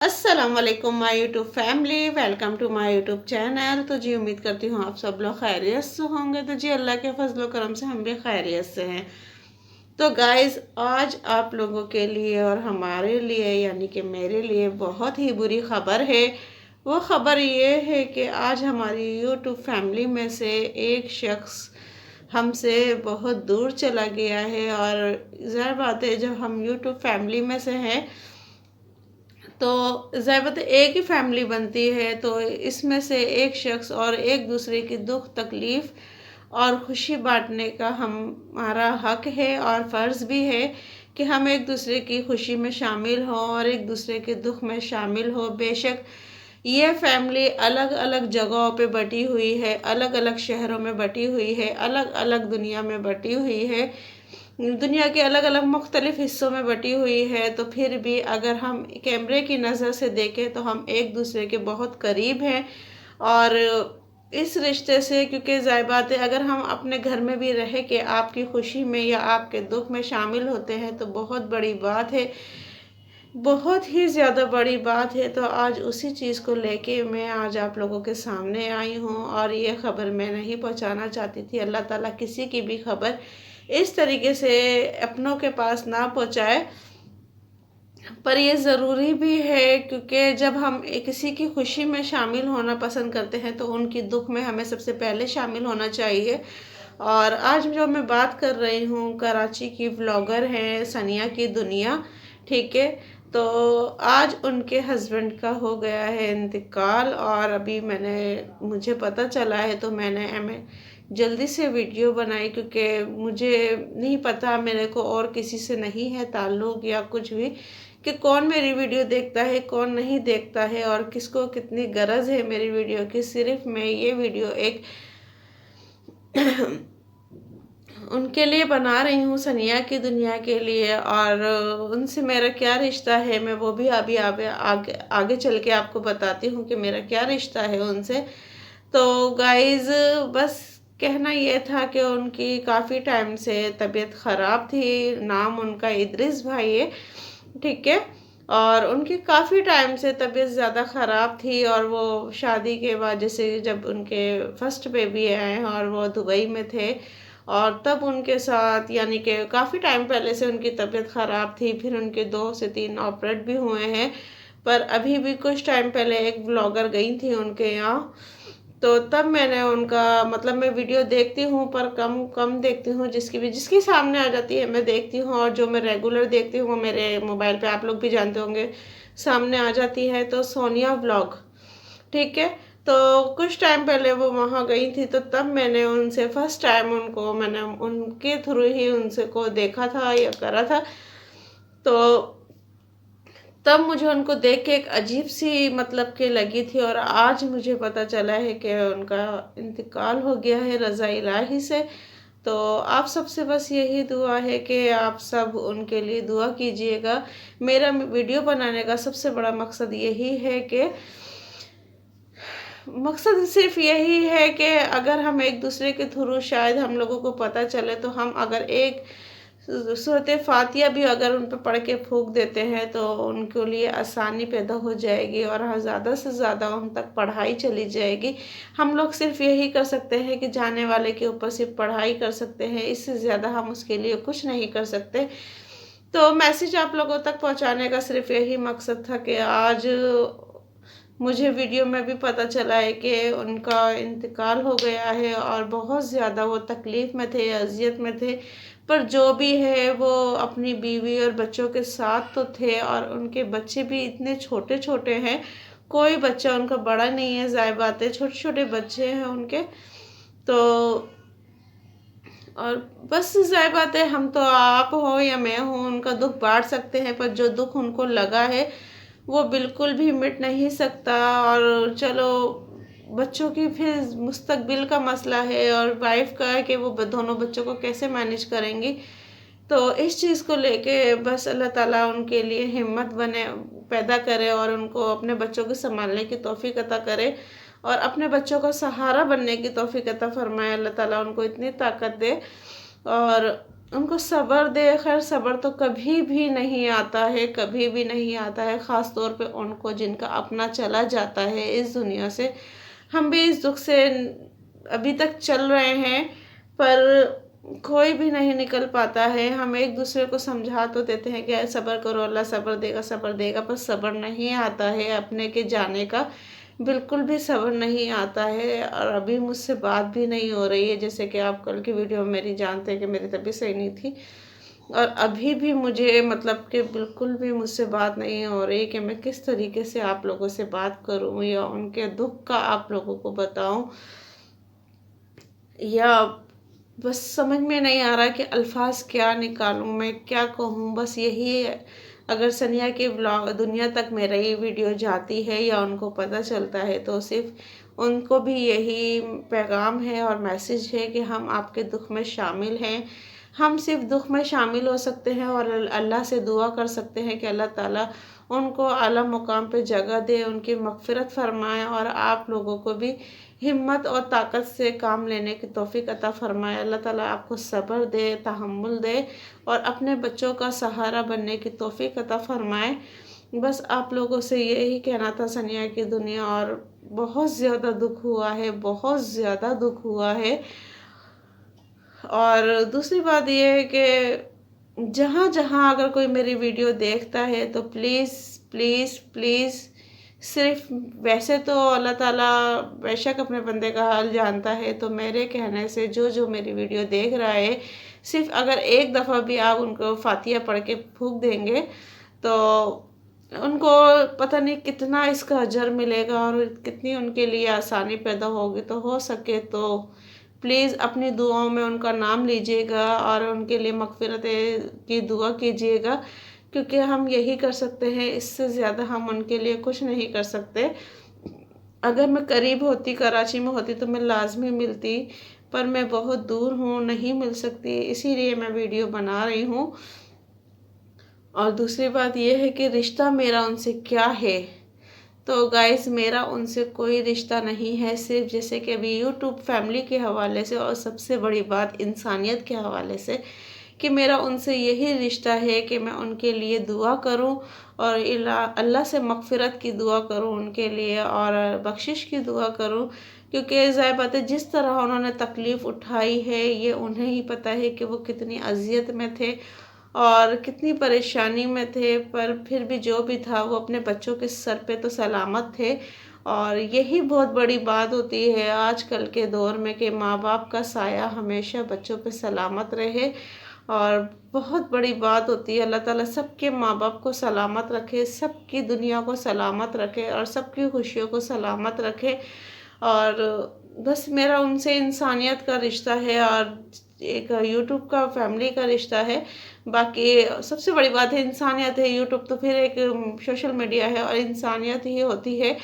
अस्सलाम वालेकुम my YouTube family, welcome to my YouTube channel. तो जी उम्मीद करती हूँ आप सब लोग खैरियत से होंगे। तो जी अल्लाह के फजल करम से हम भी खैरियत से हैं। तो गाइस, आज आप लोगों के लिए और हमारे लिए यानी कि मेरे लिए बहुत ही बुरी खबर है। वो खबर ये है कि आज हमारी यूट्यूब फैमिली में से एक शख्स हमसे बहुत दूर चला गया है। और ज़ाहिर बात है, जब हम यूट्यूब फैमिली में से हैं तो ज़ाहिर बात है एक ही फैमिली बनती है। तो इसमें से एक शख्स और एक दूसरे की दुख तकलीफ़ और खुशी बांटने का हमारा हक है और फ़र्ज़ भी है कि हम एक दूसरे की खुशी में शामिल हों और एक दूसरे के दुख में शामिल हो। बेशक ये फैमिली अलग अलग जगहों पे बटी हुई है, अलग अलग शहरों में बटी हुई है, अलग अलग दुनिया में बटी हुई है, दुनिया के अलग अलग मुख्तलिफ हिस्सों में बटी हुई है। तो फिर भी अगर हम कैमरे की नज़र से देखें तो हम एक दूसरे के बहुत करीब हैं। और इस रिश्ते से, क्योंकि ज़ाहिर बात है, अगर हम अपने घर में भी रह के आपकी खुशी में या आपके दुख में शामिल होते हैं तो बहुत बड़ी बात है, बहुत ही ज़्यादा बड़ी बात है। तो आज उसी चीज़ को लेके मैं आज आप लोगों के सामने आई हूँ। और ये ख़बर मैं नहीं पहुँचाना चाहती थी। अल्लाह ताला किसी की भी खबर इस तरीके से अपनों के पास ना पहुँचाए, पर ये ज़रूरी भी है, क्योंकि जब हम किसी की खुशी में शामिल होना पसंद करते हैं तो उनकी दुख में हमें सबसे पहले शामिल होना चाहिए। और आज जो मैं बात कर रही हूँ, कराची की व्लॉगर हैं सनिया की दुनिया, ठीक है। तो आज उनके हस्बैंड का हो गया है इंतकाल। और अभी मुझे पता चला है तो मैंने जल्दी से वीडियो बनाई, क्योंकि मुझे नहीं पता, मेरे को और किसी से नहीं है ताल्लुक़ या कुछ भी, कि कौन मेरी वीडियो देखता है कौन नहीं देखता है और किसको कितनी गरज है मेरी वीडियो की। सिर्फ मैं ये वीडियो एक उनके लिए बना रही हूँ, सनिया की दुनिया के लिए। और उनसे मेरा क्या रिश्ता है मैं वो भी अभी आगे चल के आपको बताती हूँ कि मेरा क्या रिश्ता है उनसे। तो गाइज़, बस कहना ये था कि उनकी काफ़ी टाइम से तबीयत ख़राब थी। नाम उनका इद्रिस भाई है, ठीक है। और उनकी काफ़ी टाइम से तबीयत ज़्यादा ख़राब थी। और वो शादी के बाद, जैसे जब उनके फर्स्ट बेबी आए और वो दुबई में थे, और तब उनके साथ यानी कि काफ़ी टाइम पहले से उनकी तबीयत ख़राब थी। फिर उनके 2 से 3 ऑपरेट भी हुए हैं। पर अभी भी कुछ टाइम पहले एक ब्लॉगर गई थी उनके यहाँ, तो तब मैंने उनका मतलब, मैं वीडियो देखती हूँ पर कम कम देखती हूँ, जिसकी सामने आ जाती है मैं देखती हूँ। और जो मैं रेगुलर देखती हूँ वो मेरे मोबाइल पे आप लोग भी जानते होंगे सामने आ जाती है, तो सोनिया व्लॉग, ठीक है। तो कुछ टाइम पहले वो वहाँ गई थी, तो तब मैंने उनसे फर्स्ट टाइम मैंने उनके थ्रू ही उनसे को देखा था या करा था। तो तब मुझे उनको देख के एक अजीब सी मतलब कि लगी थी। और आज मुझे पता चला है कि उनका इंतकाल हो गया है रज़ा इलाही से। तो आप सबसे बस यही दुआ है कि आप सब उनके लिए दुआ कीजिएगा। मेरा वीडियो बनाने का सबसे बड़ा मकसद यही है कि मकसद सिर्फ यही है कि अगर हम एक दूसरे के थ्रू शायद हम लोगों को पता चले, तो हम अगर एक सूरत फातिहा भी अगर उन पे पढ़ के फूँक देते हैं तो उनके लिए आसानी पैदा हो जाएगी और हाँ, ज़्यादा से ज़्यादा उन तक पढ़ाई चली जाएगी। हम लोग सिर्फ यही कर सकते हैं कि जाने वाले के ऊपर सिर्फ पढ़ाई कर सकते हैं, इससे ज़्यादा हम उसके लिए कुछ नहीं कर सकते। तो मैसेज आप लोगों तक पहुंचाने का सिर्फ यही मकसद था कि आज मुझे वीडियो में भी पता चला है कि उनका इंतकाल हो गया है। और बहुत ज़्यादा वो तकलीफ़ में थे, अज़ियत में थे, पर जो भी है वो अपनी बीवी और बच्चों के साथ तो थे। और उनके बच्चे भी इतने छोटे छोटे हैं, कोई बच्चा उनका बड़ा नहीं है, ज़ाहिर बात है छोटे छोटे बच्चे हैं उनके। तो और बस ज़ाहिर बात है, हम तो आप हो या मैं हूँ उनका दुख बांट सकते हैं, पर जो दुख उनको लगा है वो बिल्कुल भी मिट नहीं सकता। और चलो, बच्चों की फिर मुस्तकबिल का मसला है और वाइफ का है कि वो दोनों बच्चों को कैसे मैनेज करेंगी। तो इस चीज़ को लेके बस अल्लाह ताला उनके लिए हिम्मत बने पैदा करे और उनको अपने बच्चों को संभालने की तौफीक अता करे और अपने बच्चों का सहारा बनने की तौफीक अता फरमाए। अल्लाह ताला उनको इतनी ताकत दे। और उनको सब्र दे। खैर सब्र तो कभी भी नहीं आता है, कभी भी नहीं आता है, ख़ास तौर पे उनको जिनका अपना चला जाता है इस दुनिया से। हम भी इस दुख से अभी तक चल रहे हैं, पर कोई भी नहीं निकल पाता है। हम एक दूसरे को समझा तो देते हैं कि सब्र करो, अल्लाह सब्र देगा, पर सब्र नहीं आता है अपने के जाने का। बिल्कुल भी सब्र नहीं आता है। और अभी मुझसे बात भी नहीं हो रही है, जैसे कि आप कल की वीडियो में मेरी जानते हैं कि मेरी तबीयत सही नहीं थी। और अभी भी मुझे मतलब कि बिल्कुल भी मुझसे बात नहीं हो रही कि मैं किस तरीके से आप लोगों से बात करूं या उनके दुख का आप लोगों को बताऊं, या बस समझ में नहीं आ रहा कि अल्फाज क्या निकालूं, मैं क्या कहूं। बस यही है, अगर सनिया के ब्लॉग दुनिया तक मेरा ये वीडियो जाती है या उनको पता चलता है, तो सिर्फ उनको भी यही पैगाम है और मैसेज है कि हम आपके दुख में शामिल हैं। हम सिर्फ दुख में शामिल हो सकते हैं और अल्लाह से दुआ कर सकते हैं कि अल्लाह ताला उनको आला मुकाम पे जगह दे, उनकी मग़फ़िरत फरमाए और आप लोगों को भी हिम्मत और ताकत से काम लेने की तौफ़ीक अता फ़रमाए। अल्लाह ताला आपको सब्र दे, तहम्मुल दे और अपने बच्चों का सहारा बनने की तौफ़ीक अता फ़रमाए। बस आप लोगों से यही कहना था सनिया की दुनिया, और बहुत ज़्यादा दुख हुआ है, बहुत ज़्यादा दुख हुआ है। और दूसरी बात ये है कि जहाँ जहाँ अगर कोई मेरी वीडियो देखता है तो प्लीज़ प्लीज़ प्लीज़, सिर्फ वैसे तो अल्लाह ताला बेशक अपने बंदे का हाल जानता है, तो मेरे कहने से जो जो मेरी वीडियो देख रहा है, सिर्फ अगर एक दफ़ा भी आप उनको फातिहा पढ़ के फूंक देंगे तो उनको पता नहीं कितना इसका अजर मिलेगा और कितनी उनके लिए आसानी पैदा होगी। तो हो सके तो प्लीज़ अपनी दुआओं में उनका नाम लीजिएगा और उनके लिए मग़फ़िरत की दुआ कीजिएगा, क्योंकि हम यही कर सकते हैं, इससे ज़्यादा हम उनके लिए कुछ नहीं कर सकते। अगर मैं करीब होती, कराची में होती, तो मैं लाज़मी मिलती, पर मैं बहुत दूर हूँ, नहीं मिल सकती, इसीलिए मैं वीडियो बना रही हूँ। और दूसरी बात यह है कि रिश्ता मेरा उनसे क्या है, तो गाइस मेरा उनसे कोई रिश्ता नहीं है, सिर्फ जैसे कि अभी यूट्यूब फैमिली के हवाले से और सबसे बड़ी बात इंसानियत के हवाले से, कि मेरा उनसे यही रिश्ता है कि मैं उनके लिए दुआ करूं और अल्लाह से मग़फ़िरत की दुआ करूं उनके लिए और बख्शिश की दुआ करूं, क्योंकि ज़ाहिर बात है जिस तरह उन्होंने तकलीफ़ उठाई है ये उन्हें ही पता है कि वो कितनी अज़ियत में थे और कितनी परेशानी में थे, पर फिर भी जो भी था वो अपने बच्चों के सर पे तो सलामत थे। और यही बहुत बड़ी बात होती है आजकल के दौर में कि माँ बाप का साया हमेशा बच्चों पे सलामत रहे, और बहुत बड़ी बात होती है। अल्लाह ताला सबके माँ बाप को सलामत रखे, सबकी दुनिया को सलामत रखे और सबकी खुशियों को सलामत रखे। और बस मेरा उनसे इंसानियत का रिश्ता है और एक यूट्यूब का फैमिली का रिश्ता है। बाकी सबसे बड़ी बात है इंसानियत है। यूट्यूब तो फिर एक सोशल मीडिया है और इंसानियत ही होती है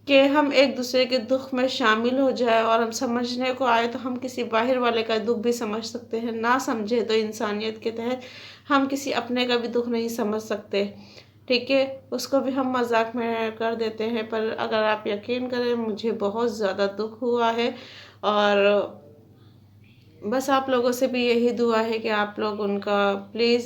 कि हम एक दूसरे के दुख में शामिल हो जाए, और हम समझने को आए तो हम किसी बाहर वाले का दुख भी समझ सकते हैं, ना समझे तो इंसानियत के तहत हम किसी अपने का भी दुख नहीं समझ सकते, ठीक है, उसको भी हम मजाक में कर देते हैं। पर अगर आप यकीन करें मुझे बहुत ज़्यादा दुख हुआ है, और बस आप लोगों से भी यही दुआ है कि आप लोग उनका प्लीज़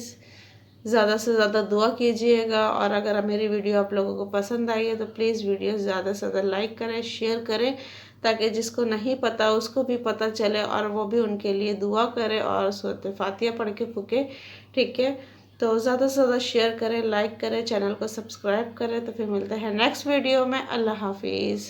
ज़्यादा से ज़्यादा दुआ कीजिएगा। और अगर मेरी वीडियो आप लोगों को पसंद आई है तो प्लीज़ वीडियो ज़्यादा से ज़्यादा लाइक करें, शेयर करें, ताकि जिसको नहीं पता उसको भी पता चले और वो भी उनके लिए दुआ करे और सूरत फातिहा पढ़ के फूके, ठीक है। तो ज़्यादा से ज़्यादा शेयर करें, लाइक करें, चैनल को सब्सक्राइब करें। तो फिर मिलते हैं नेक्स्ट वीडियो में। अल्लाह हाफिज़।